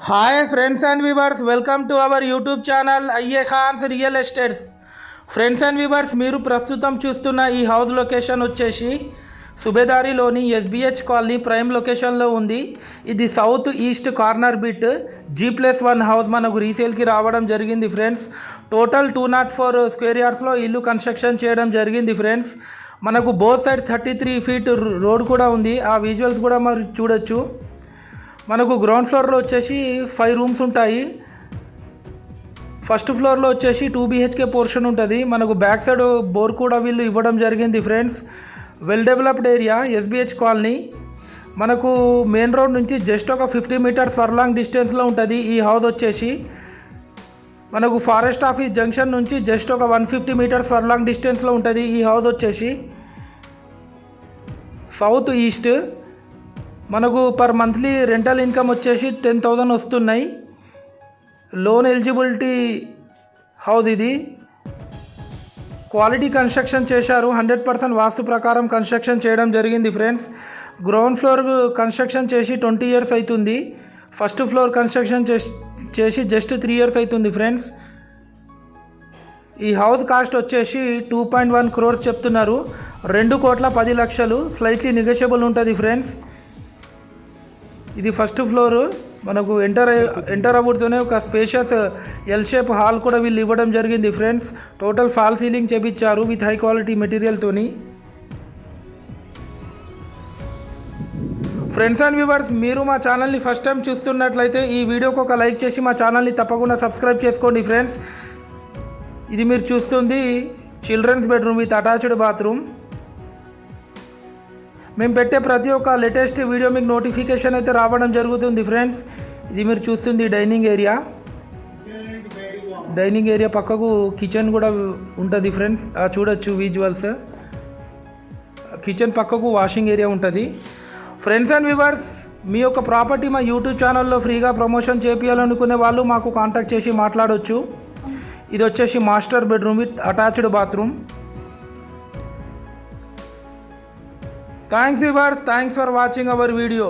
Hi friends and viewers, welcome to our YouTube channel అయ్యే Khan's real estates. Friends and viewers, మీరు ప్రస్తుతం చూస్తున్న ఈ హౌస్ లొకేషన్ వచ్చేసి సుబేదారిలోని ఎస్బిహెచ్ కాలనీ ప్రైమ్ లొకేషన్లో ఉంది. ఇది south east corner bit G+1 house మనకు రీసేల్కి రావడం జరిగింది ఫ్రెండ్స్. టోటల్ 204 స్క్వేర్ యార్డ్స్లో ఇల్లు కన్స్ట్రక్షన్ చేయడం జరిగింది ఫ్రెండ్స్. మనకు బోత్ సైడ్స్ 33 ఫీట్ రోడ్ కూడా ఉంది. ఆ విజువల్స్ కూడా మరి చూడొచ్చు. మనకు గ్రౌండ్ ఫ్లోర్లో వచ్చేసి 5 రూమ్స్ ఉంటాయి. ఫస్ట్ ఫ్లోర్లో వచ్చేసి 2 BHK పోర్షన్ ఉంటుంది. మనకు బ్యాక్ సైడ్ బోర్ కూడా వీళ్ళు ఇవ్వడం జరిగింది friends. Well developed area SBH colony. మనకు మెయిన్ రోడ్ నుంచి జస్ట్ ఒక 50 మీటర్స్ ఫర్లాంగ్ డిస్టెన్స్లో ఉంటుంది ఈ హౌస్ వచ్చేసి. మనకు ఫారెస్ట్ ఆఫీస్ జంక్షన్ నుంచి జస్ట్ ఒక 150 మీటర్స్ ఫర్లాంగ్ డిస్టెన్స్లో ఉంటుంది ఈ హౌస్ వచ్చేసి. South east. మనకు పర్ మంత్లీ రెంటల్ ఇన్కమ్ వచ్చేసి 10,000 వస్తున్నాయి. లోన్ ఎలిజిబిలిటీ హౌస్ ఇది. క్వాలిటీ కన్స్ట్రక్షన్ చేశారు. 100% వాస్తు ప్రకారం కన్స్ట్రక్షన్ చేయడం జరిగింది ఫ్రెండ్స్. గ్రౌండ్ ఫ్లోర్ కన్స్ట్రక్షన్ చేసి 20 ఇయర్స్ అవుతుంది. ఫస్ట్ ఫ్లోర్ కన్స్ట్రక్షన్ చేసి జస్ట్ 3 ఇయర్స్ అవుతుంది ఫ్రెండ్స్. ఈ హౌస్ కాస్ట్ వచ్చేసి 2.1 crores చెప్తున్నారు. 2,10,00,000 స్లైట్లీ నెగోషియబుల్ ఉంటుంది ఫ్రెండ్స్. ఇది ఫస్ట్ ఫ్లోరు. మనకు ఎంటర్ అవ్వడంతోనే ఒక స్పేషియస్ ఎల్ షేప్ హాల్ కూడా వీళ్ళు ఇవ్వడం జరిగింది ఫ్రెండ్స్. టోటల్ ఫాల్ సీలింగ్ చేపించారు విత్ హై క్వాలిటీ మెటీరియల్తోని. ఫ్రెండ్స్ అండ్ వ్యూవర్స్, మీరు మా ఛానల్ని ఫస్ట్ టైం చూస్తున్నట్లయితే ఈ వీడియోకి ఒక లైక్ చేసి మా ఛానల్ని తప్పకుండా సబ్స్క్రైబ్ చేసుకోండి ఫ్రెండ్స్. ఇది మీరు చూస్తుంది children's bedroom with attached bathroom. మేము పెట్టే ప్రతి ఒక్క లేటెస్ట్ వీడియో మీకు నోటిఫికేషన్ అయితే రావడం జరుగుతుంది ఫ్రెండ్స్. ఇది మీరు చూస్తుంది డైనింగ్ ఏరియా. డైనింగ్ ఏరియా పక్కకు కిచెన్ కూడా ఉంటుంది ఫ్రెండ్స్. చూడొచ్చు విజువల్స్. కిచెన్ పక్కకు వాషింగ్ ఏరియా ఉంటుంది. ఫ్రెండ్స్ అండ్ వ్యూవర్స్, మీ యొక్క ప్రాపర్టీ మా యూట్యూబ్ ఛానల్లో ఫ్రీగా ప్రమోషన్ చేయాలనుకునే వాళ్ళు మాకు కాంటాక్ట్ చేసి మాట్లాడవచ్చు. ఇది వచ్చేసి master bedroom with attached bathroom. Thanks viewers, thanks for watching our video.